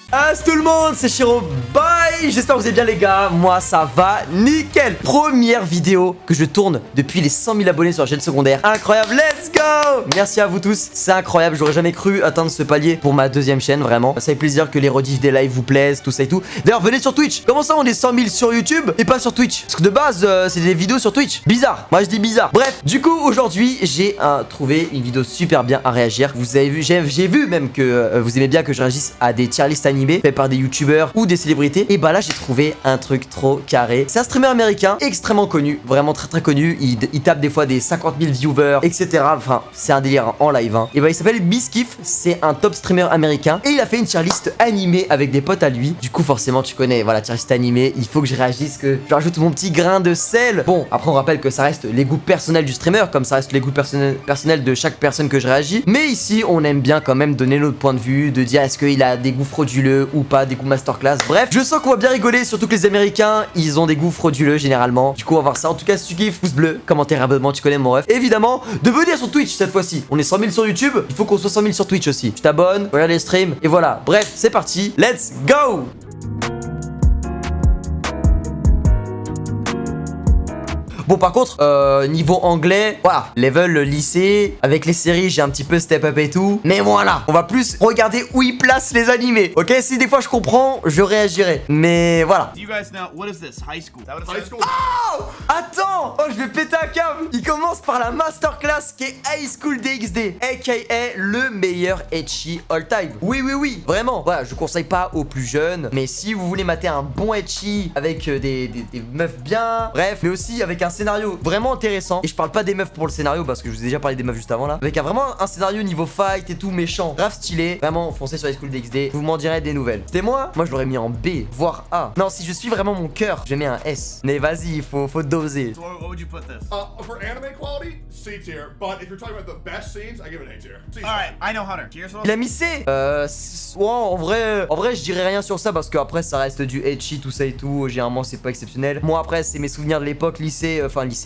Tout le monde, c'est Shiro, bye. J'espère que vous allez bien les gars, moi ça va nickel. Première vidéo que je tourne depuis les 100 000 abonnés sur la chaîne secondaire. Incroyable, let's go. Merci à vous tous, c'est incroyable. J'aurais jamais cru atteindre ce palier pour ma deuxième chaîne, vraiment. Ça fait plaisir que les rediffs des lives vous plaisent, tout ça et tout. D'ailleurs venez sur Twitch. Comment ça on est 100 000 sur YouTube et pas sur Twitch? Parce que de base c'est des vidéos sur Twitch. Bizarre, moi je dis bizarre. Bref, du coup aujourd'hui j'ai trouvé une vidéo super bien à réagir. Vous avez vu, j'ai vu même que vous aimez bien que je réagisse à des tier lists animés fait par des youtubeurs ou des célébrités. Et bah là j'ai trouvé un truc trop carré. C'est un streamer américain extrêmement connu, vraiment très connu. Il tape des fois des 50 000 viewers, etc. Enfin c'est un délire en live hein. Et bah il s'appelle Biskiff, c'est un top streamer américain et il a fait une tier list animée avec des potes à lui. Du coup forcément tu connais, voilà, tier list animée, il faut que je réagisse, que je rajoute mon petit grain de sel. Bon après on rappelle que ça reste les goûts personnels du streamer, comme ça reste les goûts personnels de chaque personne que je réagis. Mais ici on aime bien quand même donner notre point de vue, de dire est-ce qu'il a des goûts frauduleux ou pas, des goûts masterclass. Bref, je sens qu'on va bien rigoler, surtout que les Américains, ils ont des goûts frauduleux généralement. Du coup, on va voir ça. En tout cas, si tu kiffes, pouce bleu, commentaire, abonnement, tu connais mon ref. Évidemment, de venir sur Twitch cette fois-ci. On est 100 000 sur YouTube, il faut qu'on soit 100 000 sur Twitch aussi. Tu t'abonnes, regarde les streams, et voilà. Bref, c'est parti. Let's go! Bon par contre, niveau anglais, voilà, level lycée, avec les séries j'ai un petit peu step up et tout. Mais voilà, on va plus regarder où ils placent les animés. Ok, si des fois je comprends, je réagirai. Mais voilà. Oh, attends, oh je vais péter un câble. Il commence par la masterclass qui est High School DxD, aka le meilleur ecchi all time. Oui, vraiment. Voilà, je conseille pas aux plus jeunes, mais si vous voulez mater un bon ecchi avec des meufs bien, bref, mais aussi avec un scénario vraiment intéressant. Et je parle pas des meufs pour le scénario parce que je vous ai déjà parlé des meufs juste avant là. Avec vraiment un scénario niveau fight et tout méchant, grave stylé. Vraiment foncez sur High School DxD, vous m'en direz des nouvelles. C'était moi je l'aurais mis en B, voire A. Non, si je suis vraiment mon cœur, je mets un S. Mais vas-y, faut doser. So what would you put this? For anime quality, C tier. But if you're talking about the best scenes, I give it A tier. Alright, I know Hunter. Here's what Il a mis C. Ouais, en vrai je dirais rien sur ça parce que après ça reste du ecchi tout ça et tout. Généralement c'est pas exceptionnel. Moi après c'est mes souvenirs de l'époque lycée,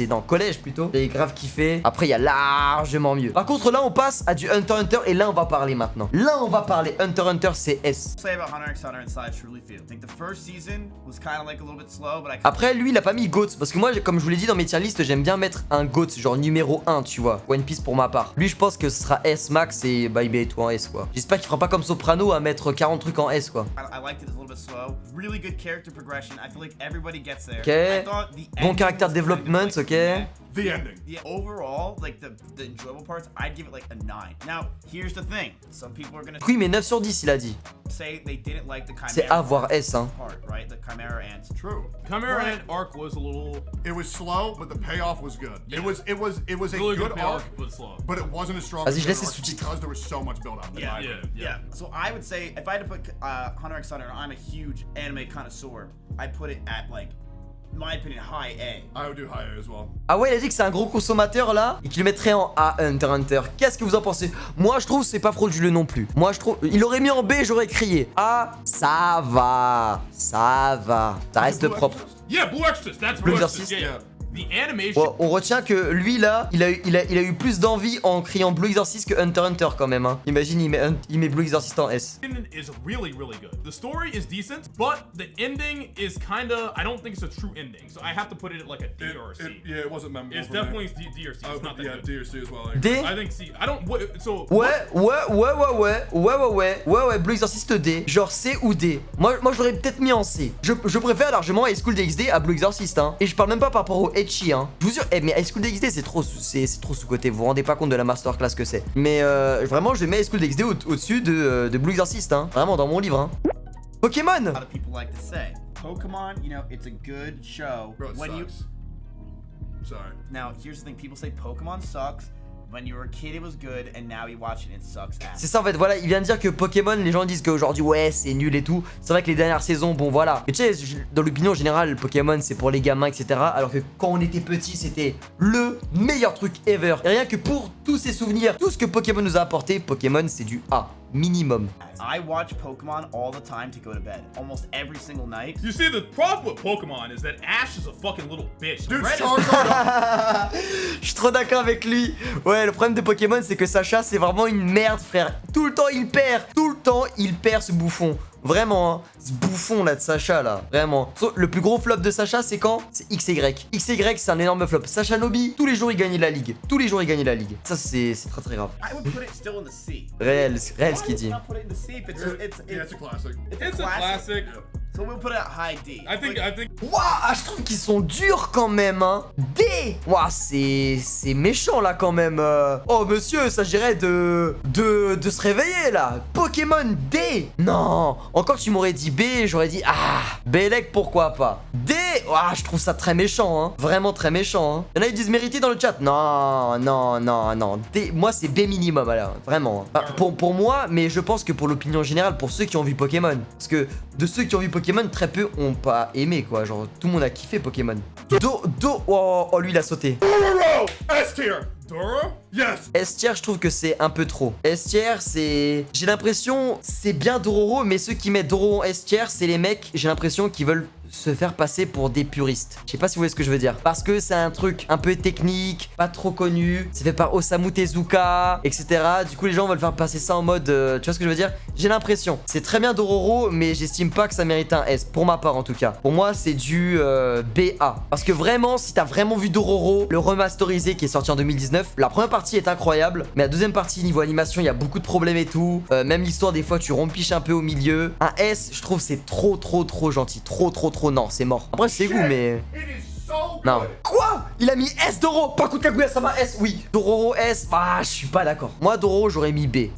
non, collège plutôt. J'ai grave kiffé. Après il y a largement mieux. Par contre là on passe à du Hunter x Hunter et là on va parler maintenant. Là on va parler Hunter x Hunter, c'est S. say about Hunter x Hunter inside truly feel. I think the first season was kind of like a little bit slow, but I Après lui il a pas mis GOAT parce que moi comme je vous l'ai dit dans mes tier list, j'aime bien mettre un GOAT genre numéro 1 tu vois. One Piece pour ma part. Lui je pense que ce sera S max et bah il met tout en S quoi. J'espère qu'il fera pas comme Soprano à mettre 40 trucs en S quoi. I liked it a little bit slow. Really good character progression. I feel like everybody gets there. Ok. I thought the Bon ending character was kind of development, like, ok. The ending. Yeah, overall, like the enjoyable parts, I'd give it like a 9. Now, here's the thing. Some people are gonna Oui mais 9 sur 10 il a dit. say they didn't like the Chimera C'est A voire S hein. part, right? The Chimera ants. True. Chimera Ant arc was a little It was slow, but the payoff was good. Yeah. It was a really good good arc, payoff, but slow. but it wasn't as strong Vas-y, as je the laisse les other arcs sous-titres. because there was so much build up. in Yeah, my opinion. Yeah. So I would say if I had to put Hunter x Hunter, I'm a huge anime connoisseur. I'd put it at like, in my opinion, high A. I would do higher as well. Ah ouais il a dit que c'est un gros consommateur là et qu'il le mettrait en A Hunter x Hunter. Qu'est-ce que vous en pensez? Moi je trouve c'est pas frauduleux non plus. Moi je trouve il aurait mis en B, j'aurais crié. A ça va. Ça reste Blue propre. Exorcist? Yeah, Blue Exorcist. That's Blue Blue Exorcist, Exorcist. Yeah. The animation. Bon, on retient que lui là, il a eu plus d'envie en criant Blue Exorcist que Hunter x Hunter quand même hein. Imagine il met Blue Exorcist en S. Is really good. The story is decent, but the ending is kinda. I don't think it's a true ending, so I have to put it at like a D or a C. Yeah, it wasn't memorable. It's for me. definitely D or C. I It's would not put, that yeah, good. D or C as well. I D. I think C. I don't. So. Ouais, Blue Exorcist D. Genre C ou D. Moi je l'aurais peut-être mis en C. Je préfère largement High School DxD à Blue Exorcist hein. Et je parle même pas par rapport au ecchi hein. Je vous jure, mais High School DxD c'est trop sous-côté. Vous vous rendez pas compte de la masterclass que c'est. Mais vraiment je mets High School DxD au-dessus de Blue Exorcist hein. Vraiment dans mon livre hein. Pokémon. A lot of people like to say. Pokemon, you know, it's a good show. Bro, it when you sucks. Sorry. Now, here's the thing, people say Pokemon sucks. When you were a kid, it was good, and now you watch it, it sucks ass. C'est ça en fait, voilà, il vient de dire que Pokémon, les gens disent qu'aujourd'hui ouais c'est nul et tout. C'est vrai que les dernières saisons, bon voilà. Mais tu sais, dans l'opinion générale, Pokémon c'est pour les gamins, etc. Alors que quand on était petit, c'était le meilleur truc ever. Et rien que pour tous ces souvenirs, tout ce que Pokémon nous a apporté, Pokémon c'est du A, minimum. I watch Pokemon all the time to go to bed, almost every single night. You see, the problem with Pokemon is that Ash is a fucking little bitch. Dude, Red is- Charizard. Je suis trop d'accord avec lui. Ouais, le problème de Pokémon, c'est que Sacha, c'est vraiment une merde, frère. Tout le temps, il perd ce bouffon. Vraiment, hein. Ce bouffon là de Sacha là. Vraiment. Le plus gros flop de Sacha, c'est quand? C'est XY. XY, c'est un énorme flop. Sacha Nobi, tous les jours il gagnait la ligue. Tous les jours il gagnait la ligue. Ça, c'est très très grave. I would put it still in the C. Réel ce qu'il Why dit. would you not put it in the C if Yeah, it's a classic. It's a classic. So we'll put it at high D. I think Waouh, je trouve qu'ils sont durs quand même, hein. D. Waouh, c'est méchant là quand même. Oh monsieur, il s'agirait de se réveiller là. Pokémon D. Non, encore tu m'aurais dit B, j'aurais dit ah. Bélec, pourquoi pas. D. Waouh, je trouve ça très méchant, hein. Vraiment très méchant, hein. Il y en a qui disent mérité dans le chat. Non, non, non, non. D. Moi c'est B minimum, alors vraiment. Enfin, pour moi, mais je pense que pour l'opinion générale, pour ceux qui ont vu Pokémon, parce que de ceux qui ont vu Pokémon, très peu ont pas aimé quoi. Genre tout le monde a kiffé Pokémon. Oh, lui il a sauté. Dororo! S tier! Doro? Yes! S tier, je trouve que c'est un peu trop. S tier, c'est... J'ai l'impression, c'est bien Dororo, mais ceux qui mettent Dororo en S tier, c'est les mecs, j'ai l'impression, qui veulent se faire passer pour des puristes. Je sais pas si vous voyez ce que je veux dire. Parce que c'est un truc un peu technique, pas trop connu. C'est fait par Osamu Tezuka, etc. Du coup, les gens veulent faire passer ça en mode... tu vois ce que je veux dire? J'ai l'impression. C'est très bien Dororo, mais j'estime pas que ça mérite un S. Pour ma part, en tout cas. Pour moi, c'est du BA. Parce que vraiment, si t'as vraiment vu Dororo, le remasterisé qui est sorti en 2019, la première partie est incroyable. Mais la deuxième partie, niveau animation, il y a beaucoup de problèmes et tout. Même l'histoire, des fois, tu rompiches un peu au milieu. Un S, je trouve, c'est trop gentil. Trop. Non, c'est mort. Après, c'est vous, mais... It is so Non. good! Quoi? Il a mis S Doro. Paku Kaguya-sama S. Oui. Dororo S. Ah, je suis pas d'accord. Moi, Dororo, j'aurais mis B.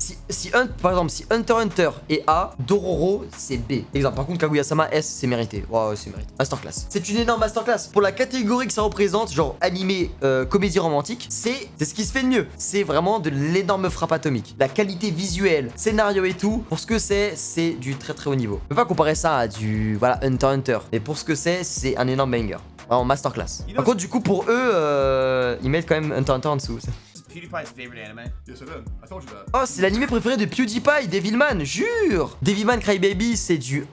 Par exemple, si Hunter x Hunter est A, Dororo, c'est B. Exemple, par contre, Kaguya-sama S, c'est mérité. Wow, c'est mérité. Masterclass. C'est une énorme masterclass. Pour la catégorie que ça représente, genre animé, comédie romantique, c'est ce qui se fait de mieux. C'est vraiment de l'énorme frappe atomique. La qualité visuelle, scénario et tout, pour ce que c'est du très haut niveau. Je peux pas comparer ça à du, voilà, Hunter x Hunter. Mais pour ce que c'est un énorme banger. Vraiment masterclass. Par contre, du coup, pour eux, ils mettent quand même Hunter x Hunter en dessous. This is PewDiePie's favorite anime. Yes, I did. I told you that. Oh, c'est l'animé préféré de PewDiePie, Devilman, jure. Devilman Crybaby, c'est du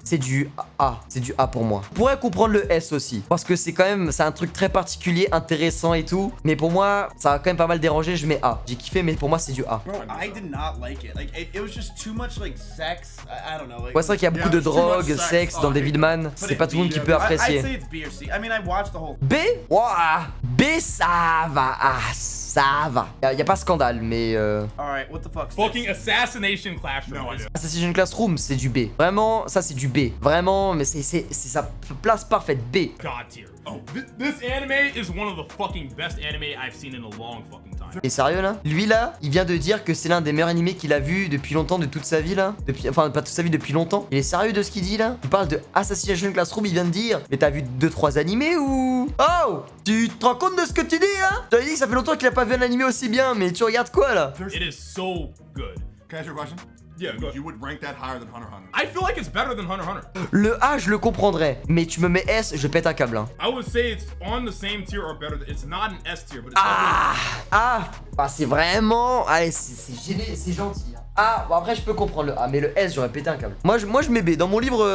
A. C'est du A pour moi. Je pourrais comprendre le S aussi, parce que c'est quand même, c'est un truc très particulier, intéressant et tout. Mais pour moi, ça a quand même pas mal dérangé, je mets A. J'ai kiffé, mais pour moi, c'est du A. Bro, I did not like it. Like it was just too much like sex. I don't know. Like, Ouais, c'est vrai qu'il y a beaucoup de too much drogue, sex. sexe dans Oh, Devilman. C'est pas tout le monde qui peut I'd say apprécier. it's B or C. I mean, I watched the whole. B? Ouah, B, ça va. Ah, ça va. Y a pas scandale, mais Alright, what the fuck's Fucking this? Assassination Classroom. No idea. Assassination Classroom, c'est du B. Vraiment, ça c'est du B. Vraiment, mais c'est sa place parfaite, B. God tier. Oh, this anime is one of the fucking best anime I've seen in a long fucking time. Et sérieux là? Lui là, il vient de dire que c'est l'un des meilleurs animés qu'il a vu depuis longtemps, de toute sa vie là. Enfin, pas toute sa vie, depuis longtemps. Il est sérieux de ce qu'il dit là? Il parle de Assassination Classroom, il vient de dire. Mais t'as vu 2-3 animés ou? Oh! Tu te rends compte de ce que tu dis hein? Tu as dit que ça fait longtemps qu'il a pas vu un animé aussi bien, mais tu regardes quoi là? It is so good. Can I ask you a question? Yeah, go ahead. You would rank that higher than Hunter x Hunter. I feel like it's better than Hunter x Hunter. Le A, je le comprendrais, mais tu me mets S, je pète un câble hein. I would say it's on the same tier or better. It's not an S tier, but it's definitely Bah c'est vraiment... Allez, c'est gêné, c'est gentil. Hein. Ah, bon après je peux comprendre le A, mais le S, j'aurais pété un câble. Moi je mets B. Dans mon livre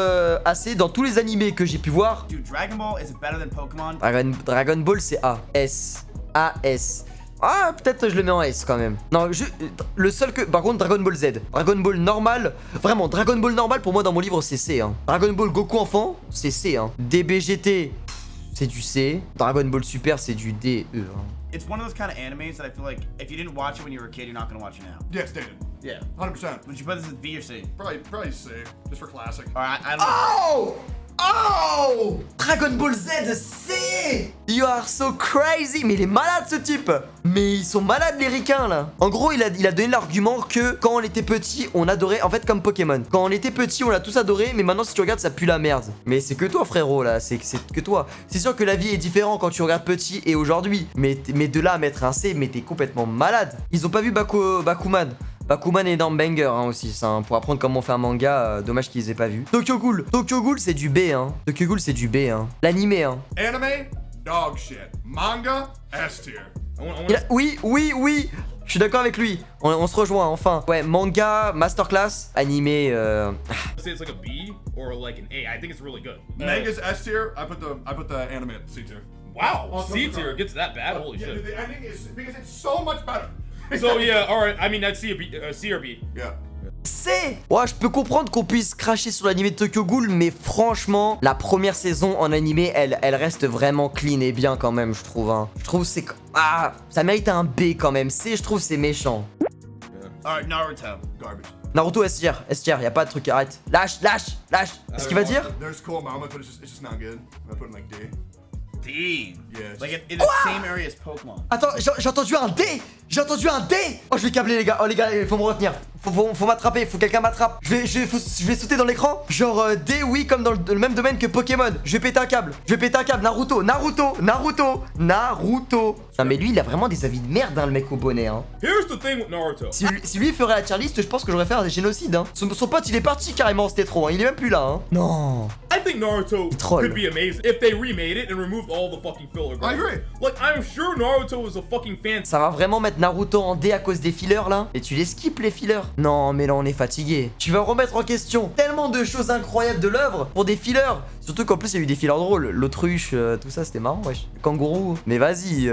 AC, dans tous les animés que j'ai pu voir, Dude, Dragon Ball is it better than Pokemon? Dragon Ball c'est A. S. A, S. Ah, peut-être je le mets en S quand même. Non, le seul que... Par contre, Dragon Ball Z. Dragon Ball normal. Vraiment, Dragon Ball normal, pour moi, dans mon livre, c'est C. Hein. Dragon Ball Goku enfant, c'est C. Hein. DBGT, c'est du C. Dragon Ball Super, c'est du D, E. Hein. It's one of those kind of animes that I feel like if you didn't watch it when you were a kid, you're not gonna watch it now. Yeah, stated. Yeah. 100%. Would you put this as B or C? Probably C, just for classic. Alright, I don't know. Oh! Oh! Dragon Ball Z, C! You are so crazy! Mais il est malade ce type! Mais ils sont malades les ricains là! En gros, il a donné l'argument que quand on était petit, on adorait, en fait comme Pokémon. Quand on était petit, on l'a tous adoré, mais maintenant si tu regardes, ça pue la merde. Mais c'est que toi frérot là, c'est que toi. C'est sûr que la vie est différente quand tu regardes petit et aujourd'hui. Mais de là à mettre un C, mais t'es complètement malade. Ils ont pas vu Bakuman. Bakuman est énorme banger hein, aussi, ça, hein, pour apprendre comment on fait un manga, dommage qu'ils aient pas vu. Tokyo Ghoul c'est du B hein. Tokyo Ghoul c'est du B hein. L'animé hein. Anime, dog shit. Manga, S tier. Oui, je suis d'accord avec lui. On se rejoint enfin. Ouais, manga, masterclass, animé. I'd say it's like a B or like an A. I think it's really good. Manga's S tier. I put the anime at C tier. Wow, C tier gets that bad. Holy Yeah, shit. the ending is because it's so much better. So yeah, all right. I mean, I'd C or B. Yeah. C. Ouais, je peux comprendre qu'on puisse cracher sur l'animé de Tokyo Ghoul, mais franchement, la première saison en animé, elle reste vraiment clean et bien quand même, je trouve. Hein. Je trouve c'est... Ah, ça mérite un B quand même. C, je trouve c'est méchant. Alright, Naruto. Garbage. Naruto S tier, y a pas de truc, arrête. Lâche. Est-ce qu'il va dire? There's cool moments, but it's just not good. I put in like D. D. Yeah. Like in the same area as Pokemon. Attends, j'ai entendu un D. Oh, je vais câbler les gars. Oh les gars, il faut me retenir. Faut m'attraper, faut que quelqu'un m'attrape. Je vais sauter dans l'écran. Genre D, oui, comme dans le même domaine que Pokémon. Je vais péter un câble. Naruto. Non mais lui, il a vraiment des avis de merde, hein, le mec au bonnet. Hein. Here's the thing with Naruto. Si lui ferait la tier list, je pense que j'aurais fait un génocide. Hein. Son pote, il est parti carrément, c'était trop. Hein. Il est même plus là. Hein. Non. I think Naruto troll. could be amazing if they remade it and removed all the fucking filler. I agree. Like, I'm sure Naruto is a fucking fan. Ça va vraiment mettre Naruto en D à cause des fillers là? Et tu les skips les fillers? Non mais là on est fatigué. Tu vas remettre en question tellement de choses incroyables de l'œuvre pour des fillers. Surtout qu'en plus il y a eu des fillers drôles. L'autruche, tout ça c'était marrant wesh. Le kangourou. Mais vas-y,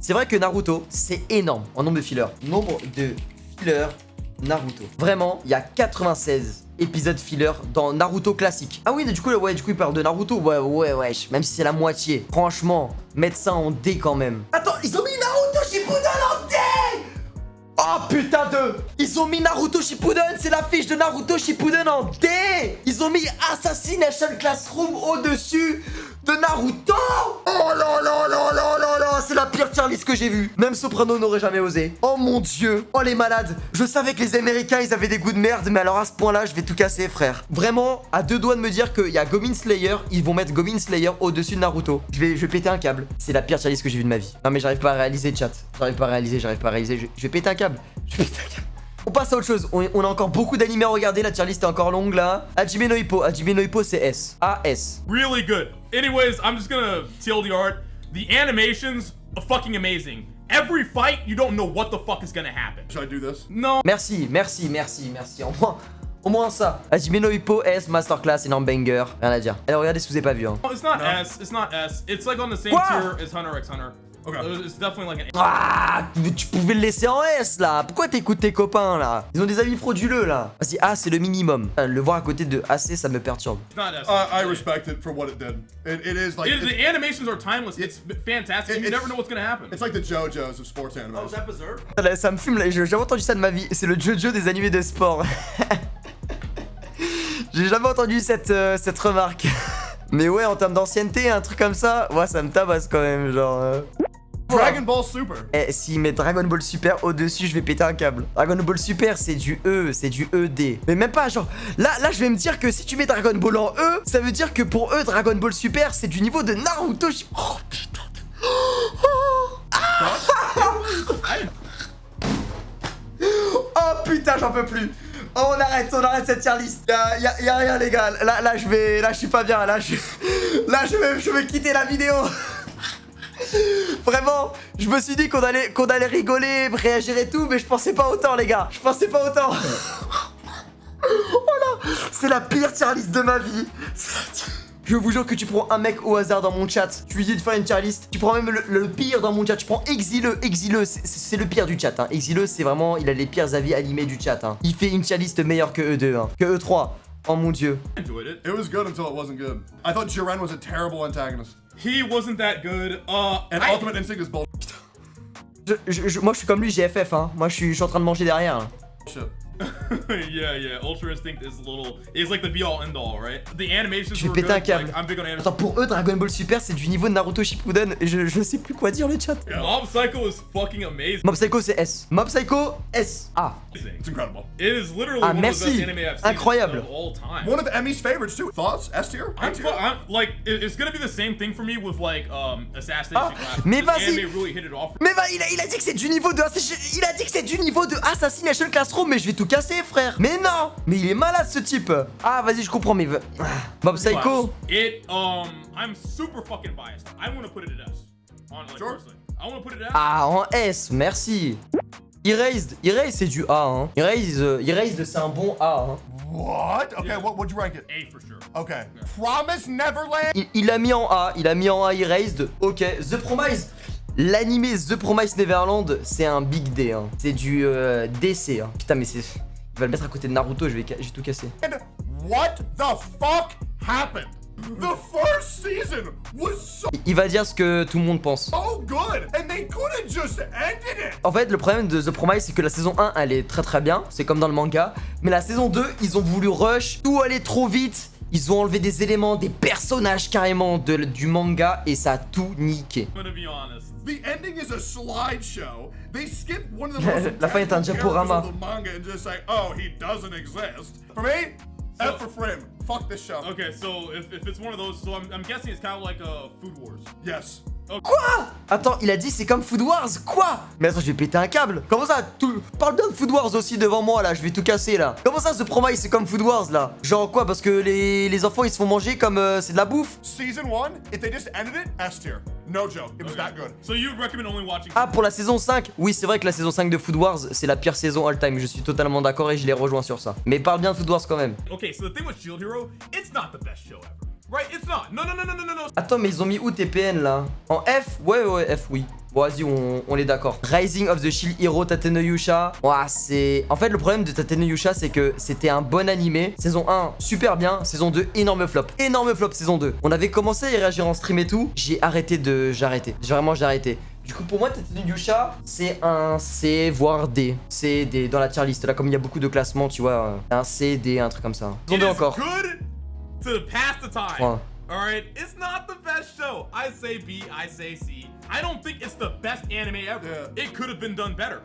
c'est vrai que Naruto c'est énorme en nombre de fillers. Nombre de fillers Naruto. Vraiment, il y a 96 épisodes filler dans Naruto classique. Ah oui, du coup il parle de Naruto. Ouais, même si c'est la moitié. Franchement, mettre ça en D quand même. Attends, ils ont mis Naruto Shippuden en D. Oh putain de... Ils ont mis Naruto Shippuden, c'est l'affiche de Naruto Shippuden en D. Ils ont mis Assassination Classroom au-dessus de Naruto. Oh là, c'est la pire tier list que j'ai vue. Même Soprano n'aurait jamais osé. Oh mon dieu. Oh les malades. Je savais que les Américains ils avaient des goûts de merde, mais alors à ce point là je vais tout casser frère. Vraiment, à deux doigts de me dire qu'il y a Goblin Slayer, ils vont mettre Goblin Slayer au-dessus de Naruto. Je vais péter un câble. C'est la pire tier list que j'ai vue de ma vie. Non mais j'arrive pas à réaliser chat. J'arrive pas à réaliser. Je vais péter un câble. On passe à autre chose. On a encore beaucoup d'animés à regarder. La tier list est encore longue là. Hajime no Ippo c'est S. A-S. Really good. Anyways, I'm just gonna tell the art. The animations are fucking amazing. Every fight, you don't know what the fuck is gonna happen. Should I do this? No. Merci. Au moins ça. Hajime no Ippo S, Masterclass, énorme banger. Rien à dire. Alors regardez si vous avez pas vu. Hein. It's not S. It's not S. It's like on the same Quoi? tier as Hunter x Hunter. Okay. It's definitely like an. Ah, tu pouvais le laisser en S là. Pourquoi t'écoutes tes copains là? Ils ont des avis frauduleux là. Vas-y, A c'est le minimum. Le voir à côté de AC ça me perturbe. It's not S. I respect it for what it did. It is like The animations are timeless. It's fantastic. You never know what's gonna happen. it's like the JoJo's of sports anime. Oh, is that Berserk? Ça me fume là. J'ai jamais entendu ça de ma vie. C'est le JoJo des animés de sport. J'ai jamais entendu cette remarque. Mais ouais, en termes d'ancienneté, un truc comme ça, ouais, ça me tabasse quand même, genre. Dragon Ball Super. Eh, s'il met Dragon Ball Super au-dessus, je vais péter un câble. Dragon Ball Super, c'est du E, c'est du ED. Mais même pas, genre, là, je vais me dire que si tu mets Dragon Ball en E, ça veut dire que pour eux, Dragon Ball Super, c'est du niveau de Naruto. Oh putain de... Oh putain, j'en peux plus. Oh, on arrête cette tier list. Y'a rien, les gars. Là, je suis pas bien. Là, je vais quitter la vidéo. Vraiment, je me suis dit qu'on allait rigoler, réagir et tout, mais je pensais pas autant, les gars. Oh là, c'est la pire tier list de ma vie. Je vous jure que tu prends un mec au hasard dans mon chat, tu lui dis de faire une tier list, tu prends même le pire dans mon chat, tu prends Exileux, c'est le pire du chat, hein. Exileux, c'est vraiment, il a les pires avis animés du chat, hein. Il fait une tier list meilleure que E2, hein, que E3. Oh mon dieu. I enjoyed it. It was good until it wasn't good. I thought Jiren was a terrible antagonist. He wasn't that good. And Ultimate Instinct is bullshit. Moi je suis comme lui, GFF, hein. Moi je suis en train de manger derrière, là. yeah. Ultra Instinct is like the be all end all, right? The animations Je vais were péter good. un câble. Like, I'm big on animations. Attends, pour eux, Dragon Ball Super, c'est du niveau de Naruto Shippuden. Je sais plus quoi dire, le chat. Mob Psycho is fucking amazing. Mob Psycho, c'est S. Mob Psycho, S. A. It's incredible. It is literally Ah, one merci. of the best anime I've seen Incroyable. of all time. One of Emmy's favorites too. Thoughts? S tier? A tier? I'm like, it's gonna be the same thing for me with like Assassination Classroom. mais This vas-y. anime really hit it off. Mais il a dit que c'est du niveau de Assassination Classroom, mais je vais tout casser, frère. Mais non. Mais il est malade, ce type. Ah, vas-y, je comprends, mais... Mob Psycho. I'm super fucking biased. I want to put it at S. Like, Sure. personally. I want to put it at S. Ah, en S, merci. Erased, c'est du A, hein. Erased, c'est un bon A, hein. What? Okay, what'd you rank it? A for sure. Okay. Promise Neverland? Il l'a mis en A, Erased. Ok, The Promise. L'animé The Promise Neverland, c'est un big D, hein. C'est du DC, hein. Putain, mais c'est... Je vais le mettre à côté de Naruto, j'ai tout cassé. And what the fuck happened? The first season was so Il va dire ce que tout le monde pense. good, and they could have just ended it. En fait, le problème de The Promise, c'est que la saison 1, elle est très bien. C'est comme dans le manga. Mais la saison 2, ils ont voulu rush. Tout allait trop vite. Ils ont enlevé des éléments, des personnages carrément du manga. Et ça a tout niqué. I'm gonna be honest. The ending is a slideshow. They skipped one of the most La fin est un important diaporama. characters of the manga and just say, oh, he doesn't exist. For me, F for Frim. Fuck this show. Okay, so if it's one of those, so I'm guessing it's kind of like Food Wars. Yes. Quoi? Attends, il a dit c'est comme Food Wars? Quoi? Mais attends, je vais péter un câble. Comment ça? Parle bien de Food Wars aussi devant moi là, je vais tout casser là. Comment ça, The Promise, c'est comme Food Wars là? Genre quoi? Parce que les enfants ils se font manger comme c'est de la bouffe? Season 1, if they just ended it, S tier. No joke. It was that good. So you recommend only watching? Ah, pour la saison 5? Oui, c'est vrai que la saison 5 de Food Wars, c'est la pire saison all time. Je suis totalement d'accord et je les rejoins sur ça. Mais parle bien de Food Wars quand même. Okay, so the thing with Shield Hero, it's not the best show ever. Right? It's not. No. Attends, mais ils ont mis où TPN là? En F? Ouais, F, oui. Bon, vas-y, on est d'accord. Rising of the Shield Hero Tatenoyusha. Ouah, c'est... En fait, le problème de Tatenoyusha, c'est que c'était un bon animé. Saison 1, super bien. Saison 2, énorme flop. Énorme flop, saison 2. On avait commencé à y réagir en stream et tout. J'ai arrêté. Vraiment, j'ai arrêté. Du coup, pour moi, Tatenoyusha, c'est un C, voire D. C, D, dans la tier list. Là, comme il y a beaucoup de classements, tu vois. Un C, D, un truc comme ça. Saison It 2 is encore. good to pass the time. Ouais. Alright? It's not the best show. I say B, I say C. I don't think it's the best anime ever. Yeah. It could have been done better.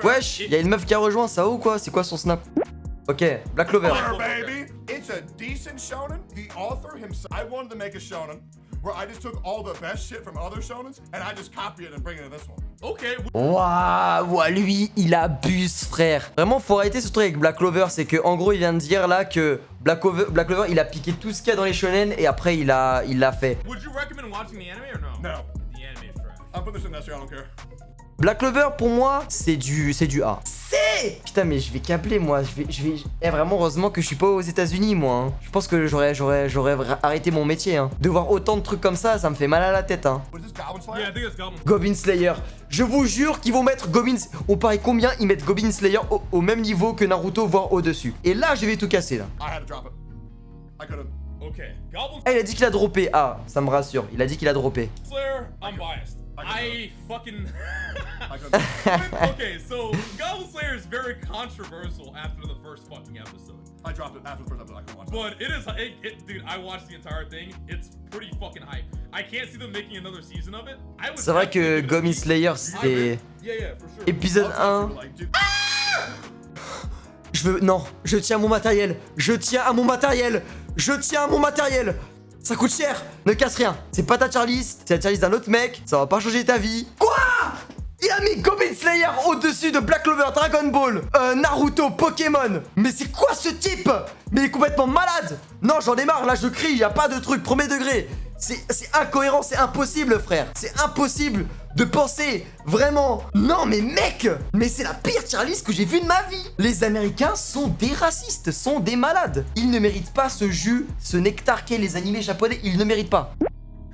Wesh, il y a une meuf qui a rejoint, ça ou quoi? C'est quoi son snap? Ok, Black Clover. Fire, baby. It's a decent shonen. The author himself. I wanted to make a shonen where I just took all the best shit from other shonens and I just copy it and bring it to this one. Okay. Waouh, lui, il abuse, frère. Vraiment, faut arrêter ce truc avec Black Clover. C'est que, en gros, il vient de dire là que Black Clover, il a piqué tout ce qu'il y a dans les shonen et après, il l'a fait. Would you recommend watching the anime or no? No. The anime is trash. I'll put this in S tier. I don't care. Black Clover, pour moi, c'est du A. C. Putain, mais je vais câbler, moi. Eh, vraiment, heureusement que je suis pas aux États-Unis, moi. Hein. Je pense que j'aurais arrêté mon métier. Hein. De voir autant de trucs comme ça me fait mal à la tête. Hein. What is this, Goblin Slayer? Yeah, I think it's Goblin. Goblin Slayer. Je vous jure qu'ils vont mettre Goblin... On parie combien ils mettent Goblin Slayer au même niveau que Naruto, voire au-dessus. Et là, je vais tout casser, là. I had to drop it. I couldn't. Okay. Goblin Ah, il a dit qu'il a droppé. Ah, ça me rassure. Il a dit qu'il a droppé. Slayer, I'm biased. I fucking. I couldn't. Okay, so Goblin Slayer is very controversial after the first fucking episode. I dropped it after the first episode. I couldn't watch it. But it is, dude, I watched the entire thing. It's pretty fucking hype. I can't see them making another season of it. I would C'est vrai que definitely give it a Goblin B. Slayer, c'était... Yeah, for sure. Épisode 1. Like, dude, Non, je tiens à mon matériel. Je tiens à mon matériel. Ça coûte cher. Ne casse rien. C'est pas ta tier list, c'est la tier list d'un autre mec. Ça va pas changer ta vie. Quoi? Il a mis Goblin Slayer au-dessus de Black Clover, Dragon Ball, Naruto, Pokémon. Mais c'est quoi ce type? Mais il est complètement malade. Non, j'en ai marre, là je crie, y a pas de truc premier degré. C'est incohérent, c'est impossible, frère. C'est impossible de penser vraiment. Non, mais mec, mais c'est la pire tier list que j'ai vue de ma vie. Les Américains sont des racistes, sont des malades. Ils ne méritent pas ce jus, ce nectar qu'est les animés japonais. Ils ne méritent pas.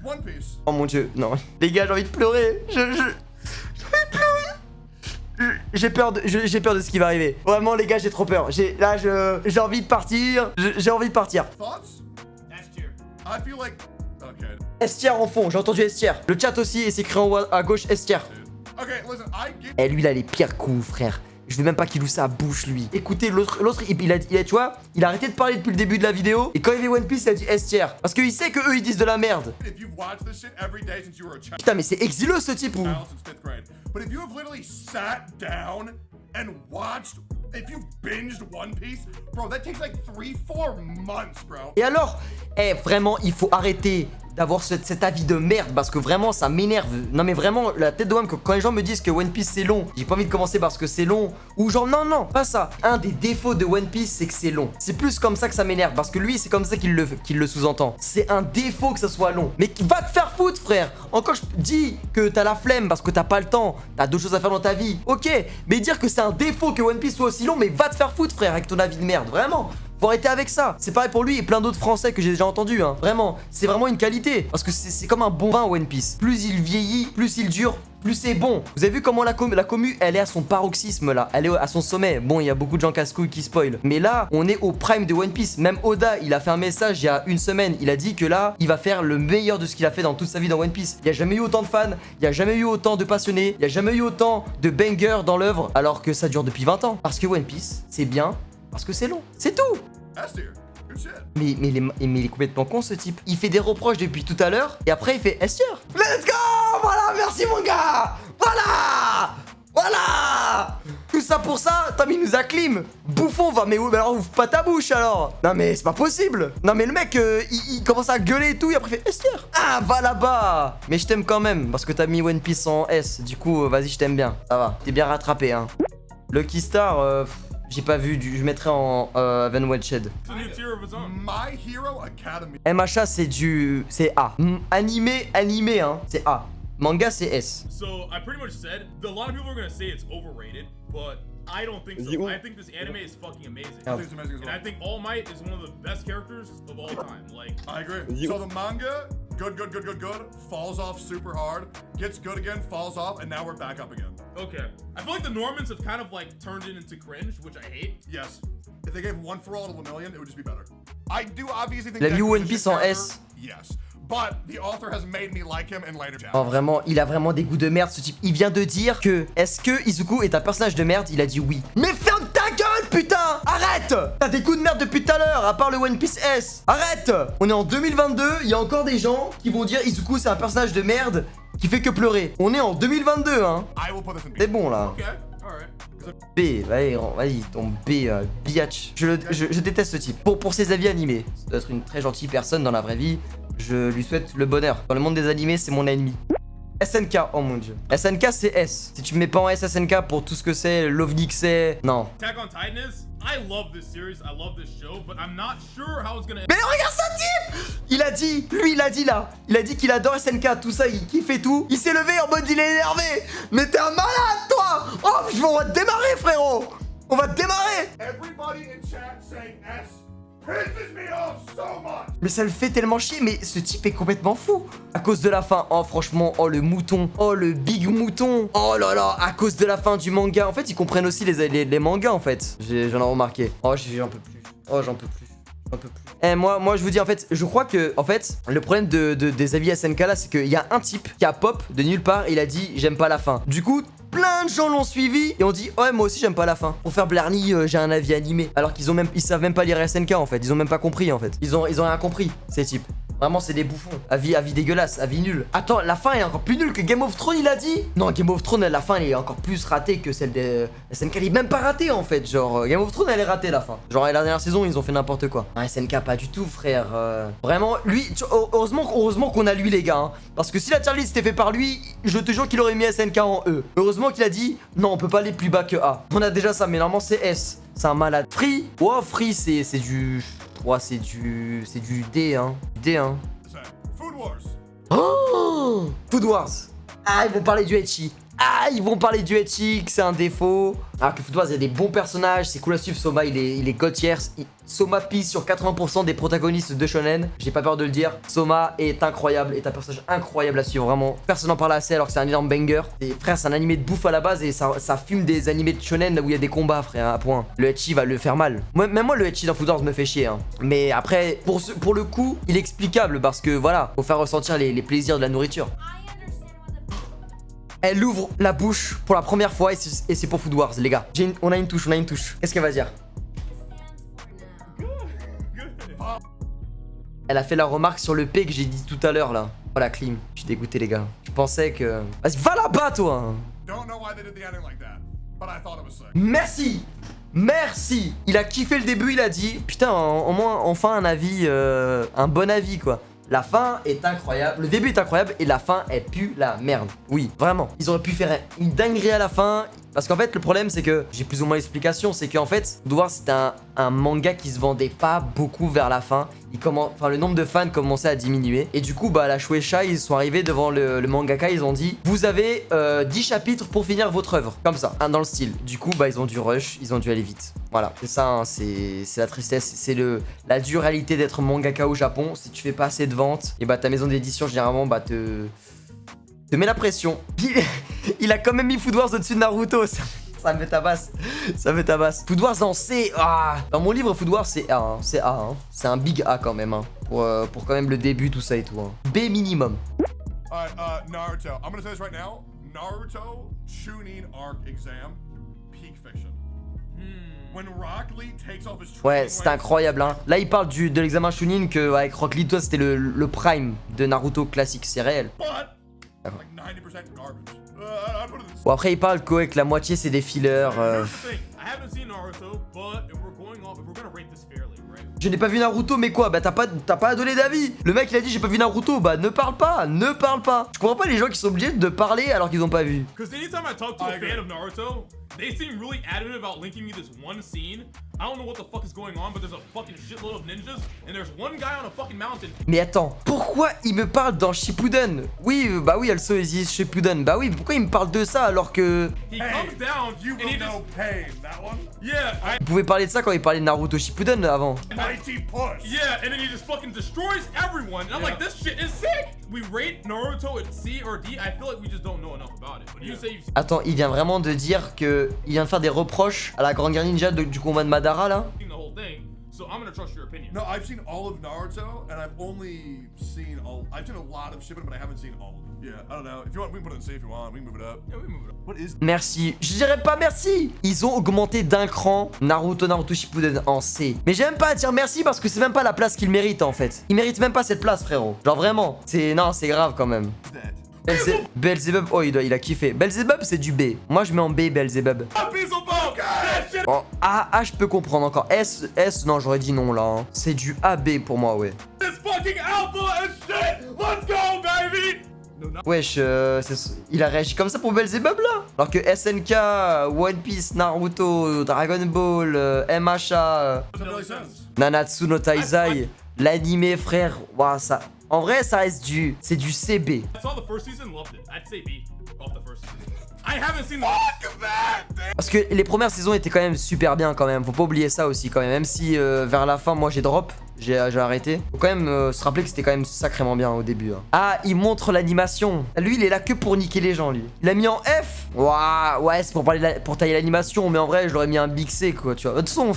One Piece. Oh mon dieu, non. Les gars, j'ai envie de pleurer. J'ai envie de pleurer. J'ai peur de ce qui va arriver. Vraiment, les gars, j'ai trop peur. J'ai envie de partir. J'ai envie de partir. Thoughts? S tier. I feel like. Okay. Estière en fond, j'ai entendu Estière. Le chat aussi, et c'est écrit en haut à gauche Estière. Okay, listen, I get. Eh, lui, il a les pires coups, frère. Je veux même pas qu'il ouvre sa bouche, lui. Écoutez, l'autre, il a, tu vois, il a arrêté de parler depuis le début de la vidéo. Et quand il y avait One Piece, il a dit Estière. Parce qu'il sait que eux, ils disent de la merde. If you've watched this shit every day since you were a child Putain, mais c'est exileux, ce type, ou... since 5th grade, but if you have literally sat down and watched, if you've binged One Piece, bro, that takes like 3-4 months, bro. Et alors, eh, vraiment, il faut arrêter d'avoir cet avis de merde parce que vraiment ça m'énerve. Non mais vraiment la tête de homme que quand les gens me disent que One Piece c'est long, j'ai pas envie de commencer parce que c'est long ou genre non, pas ça. Un des défauts de One Piece c'est que c'est long. C'est plus comme ça que ça m'énerve parce que lui c'est comme ça qu'il le sous-entend. C'est un défaut que ça soit long. Mais va te faire foutre, frère. Encore je dis que t'as la flemme parce que t'as pas le temps, t'as d'autres choses à faire dans ta vie. Ok, mais dire que c'est un défaut que One Piece soit aussi long, mais va te faire foutre, frère, avec ton avis de merde. Vraiment, Faut arrêter avec ça. C'est pareil pour lui et plein d'autres français que j'ai déjà entendus, hein. Vraiment, c'est vraiment une qualité. Parce que c'est comme un bon vin One Piece. Plus il vieillit, plus il dure, plus c'est bon. Vous avez vu comment la commu, elle est à son paroxysme là. Elle est à son sommet. Bon, il y a beaucoup de gens casse-couilles qui spoil. Mais là, on est au prime de One Piece. Même Oda, il a fait un message il y a une semaine. Il a dit que là, il va faire le meilleur de ce qu'il a fait dans toute sa vie dans One Piece. Il n'y a jamais eu autant de fans. Il n'y a jamais eu autant de passionnés. Il n'y a jamais eu autant de bangers dans l'œuvre. Alors que ça dure depuis 20 ans. Parce que One Piece, c'est bien. Parce que c'est long. C'est tout. S tier. Good shit. Mais il est complètement con ce type. Il fait des reproches depuis tout à l'heure et après il fait S tier. Let's go. Voilà, merci mon gars. Voilà. Tout ça pour ça, Tom il nous acclime. Bouffon, va, mais alors ouvre pas ta bouche alors. Non mais c'est pas possible. Non mais le mec, il commence à gueuler et tout et après il fait S tier. Ah, va là-bas. Mais je t'aime quand même parce que t'as mis One Piece en S. Du coup, vas-y, je t'aime bien. Ça va, t'es bien rattrapé, hein. Lucky Star, j'ai pas vu, je mettrais en Van Wedged. It's a new tier of its own. My Hero Academy. MHA c'est A. Animé, hein, c'est A. Manga c'est S. So I pretty much said a lot of people are gonna say it's overrated, but I don't think so. I think this anime is fucking amazing. I think it's amazing as And well. I think All Might is one of the best characters of all time. Like, I agree. So the manga, good, falls off super hard, gets good again, falls off, and now we're back up again. okay. I feel like the Normans have kind of like turned it into cringe, which I hate. Yes. If they gave One for All to Lemillion, it would just be better. I do obviously think Il a mis Deku One is a Piece en character. S. Yes. But the author has made me like him in later Oh chapters. vraiment, il a vraiment des goûts de merde ce type. Il vient de dire que est-ce que Izuku est un personnage de merde? Il a dit oui. Mais ferme ta gueule putain. Arrête. T'as des goûts de merde depuis tout à l'heure, à part le One Piece S. Arrête. On est en 2022, il y a encore des gens qui vont dire Izuku c'est un personnage de merde qui fait que pleurer. On est en 2022 hein. I will put this in B. C'est bon là. Okay, alright. B, vas-y, ton B, biatch. Je déteste ce type. Pour ses avis animés. Ça doit être une très gentille personne dans la vraie vie. Je lui souhaite le bonheur. Dans le monde des animés, c'est mon ennemi. SNK, oh mon dieu. SNK, c'est S. Si tu me mets pas en S SNK pour tout ce que c'est, l'OVNI que c'est. Non. Attack on Titan is. I love this series. I love this show, but I'm not sure how it's gonna. Mais regarde ce type. Il a dit là. Il a dit qu'il adore SNK, tout ça, il kiffe et tout. Il s'est levé en mode il est énervé. Mais t'es un malade, toi. Oh, on va te démarrer, frérot. On va te démarrer. Everybody in chat saying S pisses me off so much. Mais ça le fait tellement chier, mais ce type est complètement fou. À cause de la fin, oh franchement, oh le mouton, oh le big mouton. Oh là là, à cause de la fin du manga. En fait, ils comprennent aussi les mangas en fait. J'en ai remarqué. Oh, j'en peux plus. Oh, j'en peux plus. J'en peux plus. Eh, moi, je vous dis, en fait, je crois que, en fait, le problème des avis SNK là, c'est qu'il y a un type qui a pop de nulle part, il a dit, j'aime pas la fin. Du coup, plein de gens l'ont suivi et ont dit, ouais, moi aussi, j'aime pas la fin. Pour faire Blarney, j'ai un avis animé. Alors qu'ils ils savent même pas lire SNK en fait. Ils ont même pas compris en fait. Ils ont rien compris, ces types. Vraiment, c'est des bouffons. Avis dégueulasse, avis nul. Attends, la fin est encore plus nulle que Game of Thrones, il a dit? Non, Game of Thrones, la fin, elle est encore plus ratée que celle de SNK. Elle est même pas ratée, en fait. Genre, Game of Thrones, elle est ratée, la fin. Genre, la dernière saison, ils ont fait n'importe quoi. Non, SNK, pas du tout, frère. Vraiment, lui, heureusement qu'on a lui, les gars. Hein. Parce que si la tier list était fait par lui, je te jure qu'il aurait mis SNK en E. Heureusement qu'il a dit, non, on peut pas aller plus bas que A. On a déjà ça, mais normalement, c'est S. C'est un malade. Free, wow, Free, c'est du... Ouais, c'est du D, hein. D, hein. Food Wars. Oh, Food Wars. Ah, ils vont parler du ecchi. Ah, ils vont parler du ecchi, que c'est un défaut. Alors que Food Wars, il y a des bons personnages. C'est cool à suivre. Soma, il est god tier. Soma pisse sur 80% des protagonistes de shonen. J'ai pas peur de le dire. Soma est incroyable. Est un personnage incroyable à suivre. Vraiment. Personne n'en parle assez alors que c'est un énorme banger. Et frère, c'est un animé de bouffe à la base. Et ça fume des animés de shonen où il y a des combats, frère. À point. Le ecchi va le faire mal. Même moi, le ecchi dans Food Wars me fait chier. Hein. Mais après, pour le coup, il est explicable. Parce que voilà, faut faire ressentir les plaisirs de la nourriture. Elle ouvre la bouche pour la première fois et c'est pour Food Wars, les gars. On a une touche. Qu'est-ce qu'elle va dire? Elle a fait la remarque sur le P que j'ai dit tout à l'heure, là. Oh la clim. Je suis dégoûté, les gars. Je pensais que... Vas-y, va là-bas, toi. Don't know why they did the ending like that, but I thought it was sick. Merci. Il a kiffé le début, il a dit... Putain, au moins, enfin un avis... un bon avis, quoi. La fin est incroyable, le début est incroyable et la fin, elle pue la merde. Oui, vraiment. Ils auraient pu faire une dinguerie à la fin, Parce qu'en fait, le problème, c'est que j'ai plus ou moins l'explication. C'est qu'en fait, Food Wars, c'était un manga qui se vendait pas beaucoup vers la fin. Le nombre de fans commençait à diminuer. Et du coup, bah, la Shueisha, ils sont arrivés devant le mangaka. Ils ont dit, vous avez 10 chapitres pour finir votre œuvre. Comme ça, hein, dans le style. Du coup, bah, ils ont dû rush, ils ont dû aller vite. Voilà, c'est ça, hein, c'est la tristesse. C'est la dure réalité d'être mangaka au Japon. Si tu fais pas assez de ventes, et bah, ta maison d'édition, généralement, bah, te met la pression. Il a quand même mis Food Wars au-dessus de Naruto. Ça me tabasse. Ça me tabasse. Food Wars en C. Ah. Dans mon livre, Food Wars, c'est A. Hein. C'est A. Hein. C'est un big A quand même. Hein. Pour quand même le début, tout ça et tout. Hein. B minimum. Alright, Naruto. I'm gonna say this right now. Naruto Chunin arc exam, peak fiction. When Rock Lee takes off his Ouais, c'est incroyable. Hein. Là, il parle de l'examen Chunin que avec Rock Lee, toi, c'était le prime de Naruto classique. C'est réel. But like 90% garbage. I put it in Bon, après, il parle qu'avec la moitié, c'est des fillers. Here's the thing. I haven't seen Naruto, but if we're gonna rate this fairly, right? Je n'ai pas vu Naruto, mais quoi? Bah t'as pas à donner d'avis. Le mec il a dit j'ai pas vu Naruto, bah ne parle pas. Je comprends pas les gens qui sont obligés de parler alors qu'ils ont pas vu. Because anytime I talk to a fan of Naruto, they seem really adamant about linking me this one scene. I don't know what the fuck is going on, but there's a fucking shitload of ninjas, and there's one guy on a fucking mountain. Mais attends, pourquoi il me parle dans Shippuden? Oui, bah oui, also existe Shippuden. Bah oui, pourquoi il me parle de ça alors que... He comes down, You and he will just... know pain. That one? Yeah, Vous pouvez parler de ça quand il parlait de Naruto Shippuden avant. Mighty push. yeah, and then he just fucking destroys everyone. And I'm like, this shit is sick. We rate Naruto at C or D. I feel like we just don't know enough about it. But you say you've Attends, il vient vraiment de dire que... Il vient de faire des reproches à la grande guerre ninja du combat de Madara là. seen the whole thing, so I'm gonna trust your opinion. No, I've seen all of Naruto, and I've seen a lot of Shippuden, but I haven't seen all of them. Yeah, I don't know. If you want, we can put it in C if you want. We can move it up. Yeah, we move it up. What is Merci. Je dirais pas merci. Ils ont augmenté d'un cran Naruto Shippuden en C. Mais j'aime pas à dire merci parce que c'est même pas la place qu'il mérite en fait. Il mérite même pas cette place frérot. Genre vraiment. Non, c'est grave quand même. that? Belzebub, oh il a kiffé. Belzebub c'est du B. Moi je mets en B Belzebub. A piece of bone. That shit. Oh, A je peux comprendre encore. S non j'aurais dit non là. Hein. C'est du AB pour moi ouais. This fucking alpha and shit. Let's go, baby. No, not. Wesh, il a réagi comme ça pour Belzebub là. Alors que SNK, One Piece, Naruto, Dragon Ball, MHA, Doesn't really sense. Nanatsu no Taizai, l'animé frère, waouh ça. En vrai ça reste c'est du CB. I saw the first season, loved it. I'd say B off the first season. I haven't seen the. Parce que les premières saisons étaient quand même super bien quand même. Faut pas oublier ça aussi quand même. Même si vers la fin moi j'ai drop. J'ai arrêté. Faut quand même se rappeler que c'était quand même sacrément bien au début. Hein. Ah, il montre l'animation. Lui, il est là que pour niquer les gens, lui. Il a mis en F. Waouh, ouais, c'est pour tailler l'animation. Mais en vrai, je l'aurais mis un big C, quoi, tu vois. De toute façon,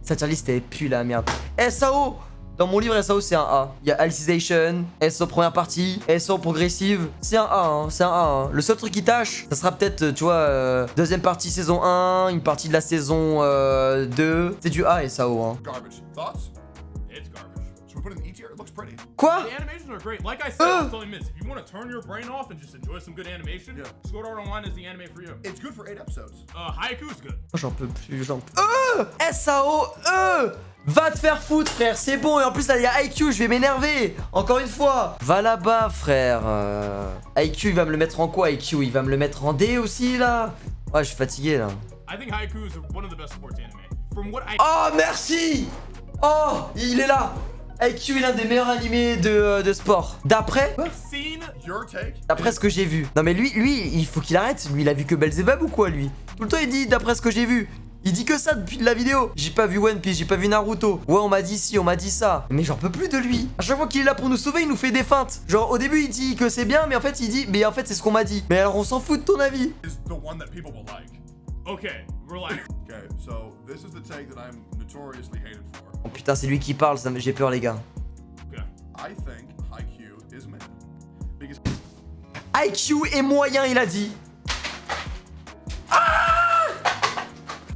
sa tier list, elle pue la merde. SAO. Dans mon livre, SAO, c'est un A. Il y a Alicization, SAO première partie, SAO progressive. C'est un A, hein. C'est un A. Hein. Le seul truc qui tâche, ça sera peut-être, tu vois, deuxième partie saison 1, une partie de la saison 2. C'est du A, SAO, hein. Garbage. Thoughts? It's garbage. Should we put it in E tier? It looks pretty. Quoi? The animations are great. Like I said, I was telling Miss, if you want to turn your brain off and just enjoy some good animation, Yeah. Sword Art Online is the anime for you. It's good for 8 episodes. Haiku's good. J'en peux plus, SAO, va te faire foutre, frère, c'est bon. Et en plus, là, il y a IQ, je vais m'énerver. Encore une fois. Va là-bas, frère. IQ, il va me le mettre en quoi, IQ? Il va me le mettre en D aussi, là? Ouais, je suis fatigué, là. I think Haiku is one of the best sports anime. From what I Oh, merci. Oh, il est là. IQ est l'un des meilleurs animés de sport. D'après seen, Your take? ce que j'ai vu. Non, mais lui, il faut qu'il arrête. Lui, il a vu que Belzebub ou quoi, lui? Tout le temps, il dit d'après ce que j'ai vu. Il dit que ça depuis la vidéo. J'ai pas vu One Piece, j'ai pas vu Naruto. Ouais, on m'a dit ci, on m'a dit ça. Mais j'en peux plus de lui. À chaque fois qu'il est là pour nous sauver, il nous fait des feintes. Genre, au début, il dit que c'est bien, mais en fait, il dit, mais en fait, c'est ce qu'on m'a dit. Mais alors, on s'en fout de ton avis. Is the one that people will like. okay, relax. Okay, so this is the take that I'm notoriously hated for. Oh putain, c'est lui qui parle, j'ai peur, les gars. Okay. I think Haikyuu is mid. Because IQ est moyen, il a dit.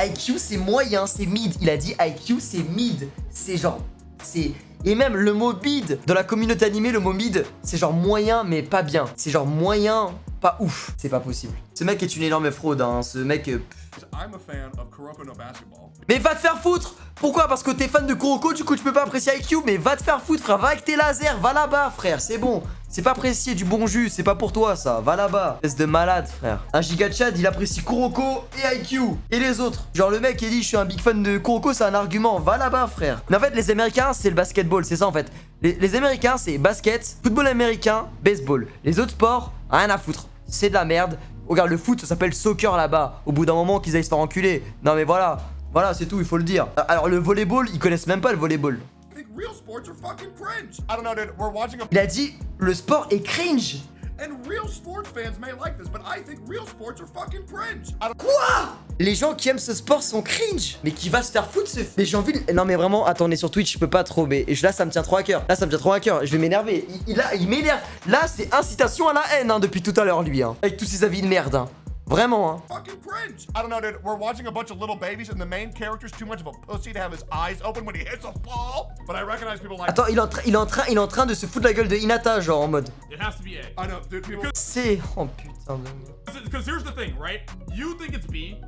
IQ c'est moyen, c'est mid. Il a dit IQ c'est mid. C'est genre, c'est... Et même le mot mid, dans la communauté animée, le mot mid, c'est genre moyen mais pas bien. C'est genre moyen, pas ouf. C'est pas possible. Ce mec est une énorme fraude, hein. Ce mec... I'm a fan of Kuroko no Basketball. Mais va te faire foutre. Pourquoi? Parce que t'es fan de Kuroko, du coup tu peux pas apprécier IQ. Mais va te faire foutre, frère. Va avec tes lasers, va là-bas, frère. C'est bon. C'est pas apprécier du bon jus, c'est pas pour toi ça. Va là-bas. Espèce de malade, frère. Un giga Chad, il apprécie Kuroko et IQ. Et les autres. Genre le mec, il dit je suis un big fan de Kuroko, c'est un argument. Va là-bas, frère. Mais en fait, les Américains, c'est le basketball, c'est ça en fait. Les Américains, c'est basket, football américain, baseball. Les autres sports, rien à foutre. C'est de la merde. Regarde, le foot, ça s'appelle soccer là-bas. Au bout d'un moment, qu'ils aillent se faire enculer. Non mais voilà. Voilà, c'est tout, il faut le dire. Alors le volleyball, ils connaissent même pas le volleyball. I think real sports are fucking cringe. I don't know, dude. We're watching a. Il a dit le sport est cringe. And real sports fans may like this, but I think real sports are fucking cringe. I don't. Quoi? Les gens qui aiment ce sport sont cringe. Mais qui va se faire foutre ce... Mais j'ai envie de... Non mais vraiment, attendez, sur Twitch, je peux pas trop. Mais là, ça me tient trop à cœur. Là, ça me tient trop à cœur. Je vais m'énerver. Il m'énerve. Là, c'est incitation à la haine, hein, depuis tout à l'heure, lui. Hein. Avec tous ses avis de merde, hein. Vraiment, hein. Fucking cringe. I don't know, dude. We're watching a bunch of little babies, and the main character's too much of a pussy to have his eyes open when he hits a ball. But I recognize people like. Attends, il est en train de se foutre la gueule de Hinata, genre en mode. It has to be A. I know, dude. People. C'est... Oh putain de... Because here's the thing, right? You think it's B.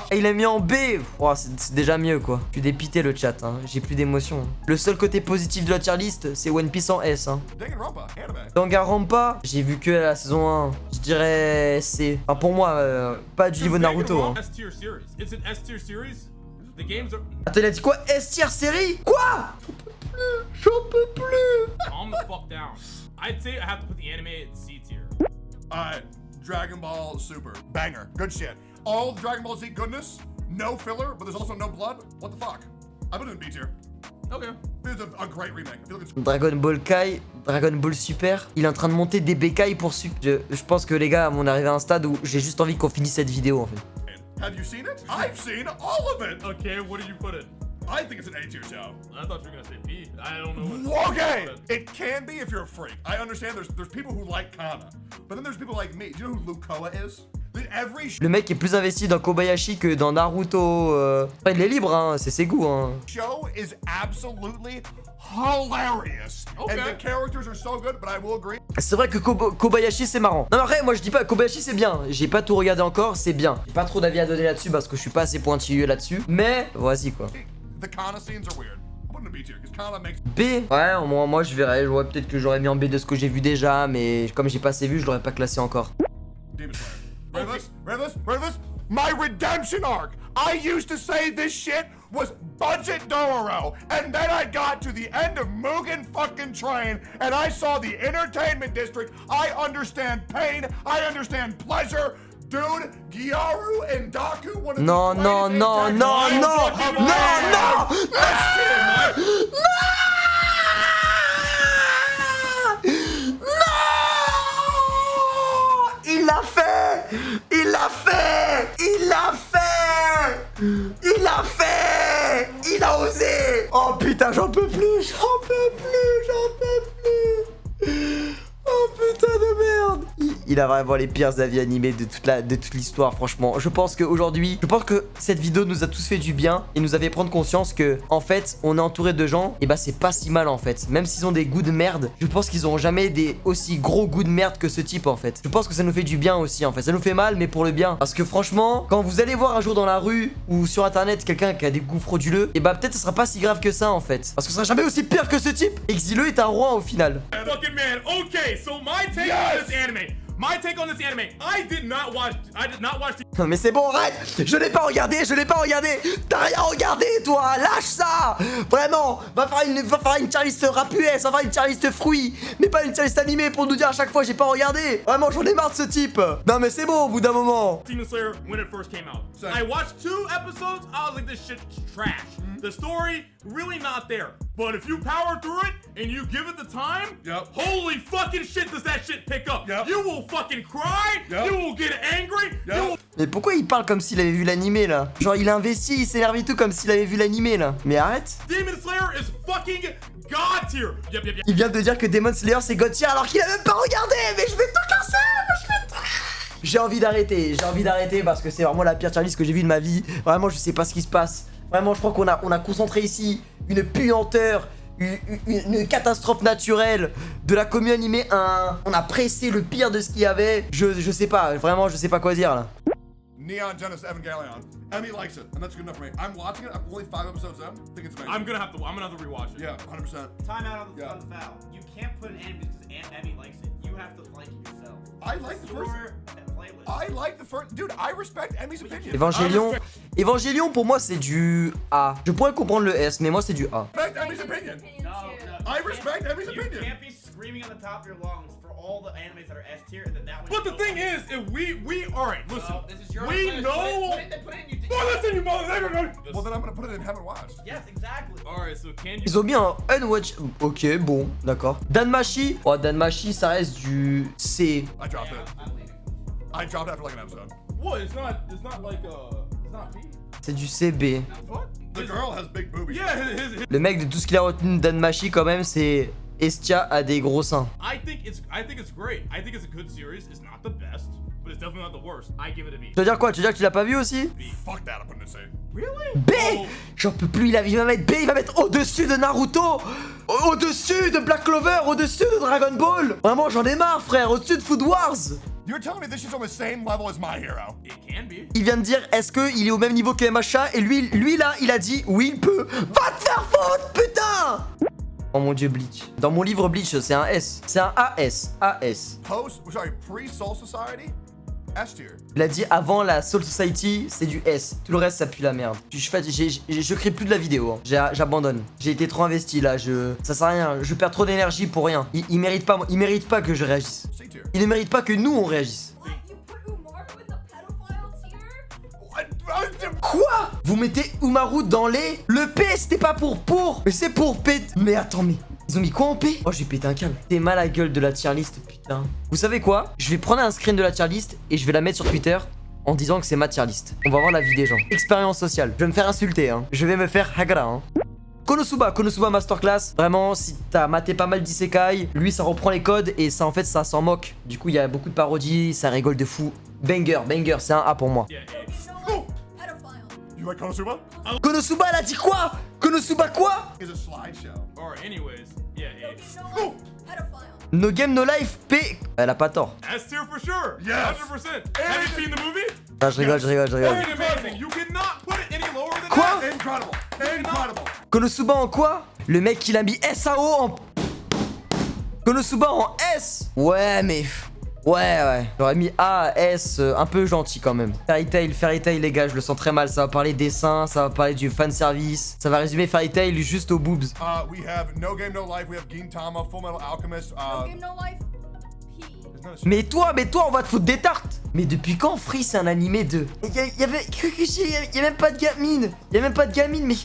Et il a mis en B. Oh, c'est déjà mieux, quoi. Je suis dépité, le chat, hein. J'ai plus d'émotion. Le seul côté positif de la tier list, c'est One Piece en S, hein. Danganronpa, anime. Danganronpa, j'ai vu que la saison 1. Je dirais C. Enfin, pour moi, pas du niveau Naruto, hein. S tier series. It's an S tier series. The games are. Attends, il a dit quoi? S tier série? Quoi? J'en peux plus. Calm the fuck down. I'd say I have to put the anime at C tier. Dragon Ball Super. Banger. Good shit. All the Dragon Ball Z goodness, no filler, but there's also no blood. What the fuck? I put it in B tier. Okay. It's a great remake. I feel like it's. Dragon Ball Kai, Dragon Ball Super. Il est en train de monter des bécailles pour Super. Je pense que les gars, on est arrivé à un stade où j'ai juste envie qu'on finisse cette vidéo en fait. Have you seen it? I've seen all of it. Okay, what did you put it? I think it's an A tier show. I thought you were gonna say B. I don't know what. Okay, it can be if you're a freak. I understand there's people who like Kana, but then there's people like me. Do you know who Lukoa is? Every Le mec est plus investi dans Kobayashi que dans Naruto. Enfin, il est libre, hein, c'est ses goûts. Hein. show is absolutely hilarious. Okay. And the characters are so good, but I will agree. C'est vrai que Kobayashi c'est marrant. Non mais après moi je dis pas Kobayashi c'est bien. J'ai pas tout regardé encore, c'est bien. J'ai pas trop d'avis à donner là-dessus parce que je suis pas assez pointilleux là-dessus. Mais vas-y quoi. The Kana scenes are weird. I put it in B tier because Kana makes. B. Ouais, moi je verrais. Peut-être que j'aurais mis en B de ce que j'ai vu déjà, mais comme j'ai pas assez vu, je l'aurais pas classé encore. Demon Slayer. Ready for this? Ready for this? Ready for this? My redemption arc. I used to say this shit was budget Dororo, and then I got to the end of Mugen fucking Train, and I saw the entertainment district. I understand pain. I understand pleasure. Dude, Gyaru and Daku, one of the Non, non, greatest non, antagonistes non, of non, fucking non, life. non, That's it, Mike. Il l'a fait! Il l'a fait! Il l'a fait! Il l'a fait! Il a osé! Oh putain, j'en peux plus! J'en peux plus! J'en peux plus! Oh putain de merde! Il a vraiment les pires avis animés de toute l'histoire, franchement. Je pense qu'aujourd'hui, cette vidéo nous a tous fait du bien et nous avait prendre conscience que, en fait, on est entouré de gens, et bah c'est pas si mal en fait. Même s'ils ont des goûts de merde, je pense qu'ils auront jamais des aussi gros goûts de merde que ce type en fait. Je pense que ça nous fait du bien aussi en fait. Ça nous fait mal, mais pour le bien. Parce que franchement, quand vous allez voir un jour dans la rue ou sur internet quelqu'un qui a des goûts frauduleux, et bah peut-être ce sera pas si grave que ça en fait. Parce que ce sera jamais aussi pire que ce type. Exileux est un roi au final. Fucking man. Okay, so my take on this anime. My take on this anime. I did not watch the. Non mais c'est bon, arrête! Je l'ai pas regardé! T'as rien regardé toi! Lâche ça! Vraiment! Va faire une tier list rap US, va faire une tier list fruits, mais pas une tier list animée pour nous dire à chaque fois j'ai pas regardé! Vraiment j'en ai marre de ce type! Non mais c'est bon au bout d'un moment! Demon Slayer when it first came out. I watched 2 episodes. I was like, this shit's trash. The story really not there. But if you power through it and you give it the time, holy fucking shit does that shit pick up. You will fucking cry. You will get angry. You will... Mais pourquoi il parle comme s'il avait vu l'animé là? Genre il a investi, il s'énerve et tout comme s'il avait vu l'animé là. Mais arrête! Demon Slayer is fucking god tier. Yep. Il vient de dire que Demon Slayer c'est god tier alors qu'il a même pas regardé! Mais je vais tout casser! J'ai envie d'arrêter parce que c'est vraiment la pire tier list que j'ai vue de ma vie. Vraiment je sais pas ce qui se passe. Vraiment je crois qu'on a concentré ici une puanteur, une catastrophe naturelle de la commune animée. On a pressé le pire de ce qu'il y avait. Je sais pas, vraiment je sais pas quoi dire là. Neon Genesis Evangelion. Emmy likes it, and that's good enough for me. I'm watching it. I'm only 5 episodes in. I think it's amazing. I'm gonna have to rewatch it. Yeah, 100%. Time out on the foul. You can't put an anime because Emmy likes it. you have to like it yourself. I like the first. Explore and play with it. I like the first. Dude, I respect Emmy's opinion. Evangelion. Evangelion pour moi c'est du A. Je pourrais comprendre le S, mais moi c'est du A. I respect Emmy's opinion. No, I respect Emmy's you opinion. can't be screaming on the top of your lungs for all the animes that are S tier, and then that one. But the thing is, if we all right, listen. No, this is your we list. know. Put it in, you Well, listen, you motherfucker. Well, then I'm gonna put it in haven't watched. Yes, exactly. All right, so can you? Ils ont mis un Unwatch. Ok, bon, d'accord. Danmachi. Oh, Danmachi, ça reste du C. I dropped it. I'm leaving. I dropped after like an episode. What? It's not like it's not B. C'est du CB. What? The girl has big boobies. Yeah, his. Le mec de tout ce qu'il a retenu de Danmachi quand même, c'est Estia a des gros seins. I think it's great. I think it's a good series. It's not the best, but it's definitely not the worst. I give it a B. Tu veux dire quoi? Tu veux dire que tu l'as pas vu aussi? Fuck that, I'm putting it in C. Really? B! Oh. J'en peux plus, il va mettre B, il va mettre au-dessus de Naruto! Au-dessus de Black Clover, au-dessus de Dragon Ball! Vraiment, j'en ai marre, frère, au-dessus de Food Wars! You're telling me this shit's on the same level as My Hero? It can be. Il vient de dire, est-ce qu'il est au même niveau que MHA? Et lui là, il a dit, oui, il peut. Va te faire foutre, putain! Oh mon dieu, Bleach. Dans mon livre Bleach, c'est un S. C'est un AS. AS. Pre-Soul Society? S tier. Il a dit avant la Soul Society, c'est du S. Tout le reste, ça pue la merde. Je crée plus de la vidéo. Hein. J'abandonne. J'ai été trop investi là. Ça sert à rien. Je perds trop d'énergie pour rien. Il mérite pas que je réagisse. C tier. Il ne mérite pas que nous on réagisse. What? You put Umaru in the pedophile tier? Quoi? Vous mettez Umaru dans les... Le P, c'était pas pour. Mais c'est pour P. Mais attends, mais... Ils ont mis quoi en P? Oh, j'ai pété un câble. T'es mal à gueule de la tier list, putain. Vous savez quoi? Je vais prendre un screen de la tier list et je vais la mettre sur Twitter en disant que c'est ma tier list. On va voir la vie des gens. Expérience sociale. Je vais me faire insulter, hein. Je vais me faire hagara, hein. Konosuba Masterclass. Vraiment, si t'as maté pas mal d'isekai, lui ça reprend les codes et ça en fait ça s'en moque. Du coup, il y a beaucoup de parodies, ça rigole de fou. Banger, c'est un A pour moi. Yeah, A. You know, pedophile. You like Konosuba? Konosuba, elle a dit quoi? Konosuba quoi? It's a slideshow. Or anyways, yeah, A. You know, pedophile. No Game No Life P. Elle a pas tort. S tier for sure. Yes. 100%. Have you seen the movie? Ah, je rigole. Fucking amazing. You cannot put it any lower than Quoi? that. Incredible. Konosuba en quoi? Le mec il a mis SAO en... Konosuba en S. Ouais mais... Ouais. J'aurais mis A, S, un peu gentil quand même. Fairy Tail les gars, je le sens très mal. Ça va parler dessin, ça va parler du fanservice. Ça va résumer Fairy Tail juste aux boobs. We have No Game No Life. We have Gintama, Full Metal Alchemist. No game, no life. P. there's not a- Mais toi, on va te foutre des tartes. Mais depuis quand Free c'est un animé de... Il y a même pas de gamine. Mais...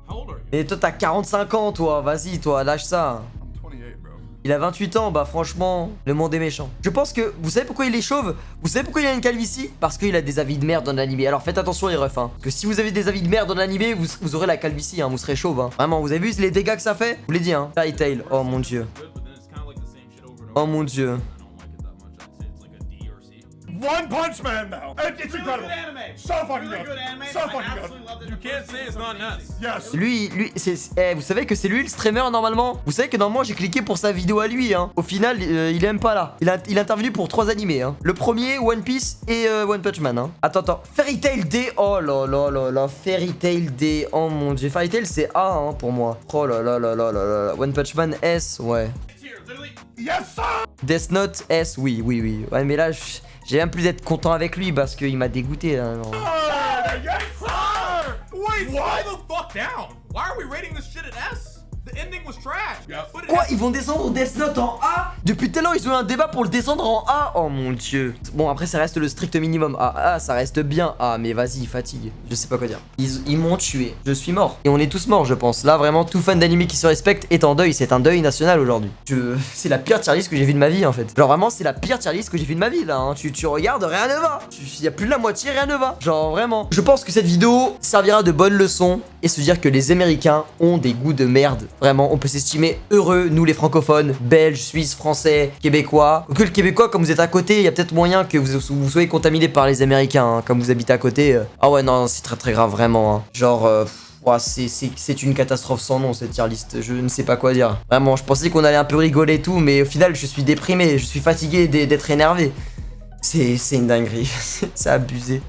How old are you? Mais toi t'as 45 ans toi, vas-y toi, lâche ça. I'm 28, bro. Il a 28 ans, bah franchement, le monde est méchant. Je pense que, vous savez pourquoi il est chauve? Vous savez pourquoi il a une calvitie? Parce qu'il a des avis de merde dans l'animé. Alors faites attention les refs, hein. Parce que si vous avez des avis de merde dans l'animé, vous aurez la calvitie, hein. Vous serez chauve, hein. Vraiment, vous avez vu les dégâts que ça fait? Je vous l'ai dit, hein. Fairy Tail, oh mon dieu. Good, but then it's kind of like the same shit over and Oh over. mon dieu. I don't like it that much. I'd say it's like a D or C. One Punch Man, though. It's Really incredible. good anime. So fucking really good. good anime. So I fucking absolutely good. loved it. You The can't first say season it's was not amazing. Yes. Lui, c'est... vous savez que c'est lui le streamer normalement? Vous savez que normalement j'ai cliqué pour sa vidéo à lui, hein. Au final, il est même pas là. Il est intervenu pour 3 animés, hein. Le premier, One Piece et One Punch Man, hein. Attends. Fairy Tail D, oh là. Fairy Tail D, oh mon dieu. Fairy Tail c'est A, hein, pour moi. Oh là. One Punch Man S, ouais. Here, literally. Yes, sir. Death Note S, oui. Ouais, mais là, j'ai même plus d'être content avec lui parce qu'il m'a dégoûté, là. Non. Yes, sir. Wait, What? slow the fuck down. Why are we rating this shit at S? The ending was trash. Yep. Put it Quoi? at- Ils vont descendre Death Note en A? Depuis tout à l'heure, ils ont eu un débat pour le descendre en A. Oh mon dieu. Bon, après, ça reste le strict minimum. A, ça reste bien A, mais vas-y, fatigue. Je sais pas quoi dire. Ils m'ont tué. Je suis mort. Et on est tous morts, je pense. Là, vraiment, tout fan d'anime qui se respecte est en deuil. C'est un deuil national aujourd'hui. C'est la pire tier list que j'ai vue de ma vie, en fait. Genre, vraiment, c'est la pire tier list que j'ai vue de ma vie, là. Hein. Tu regardes, rien ne va. Il y a plus de la moitié, rien ne va. Genre, vraiment. Je pense que cette vidéo servira de bonne leçon et se dire que les Américains ont des goûts de merde. Vraiment, on peut s'estimer heureux, nous les francophones, belges, suisses, français, québécois. Que le québécois, comme vous êtes à côté, il y a peut-être moyen que vous soyez contaminé par les Américains, hein, comme vous habitez à côté. Ah ouais, non, c'est très grave, vraiment. Hein. Genre, ouah, c'est une catastrophe sans nom cette tier list, je ne sais pas quoi dire. Vraiment, je pensais qu'on allait un peu rigoler et tout, mais au final, je suis déprimé, je suis fatigué d'être énervé. C'est une dinguerie, c'est abusé.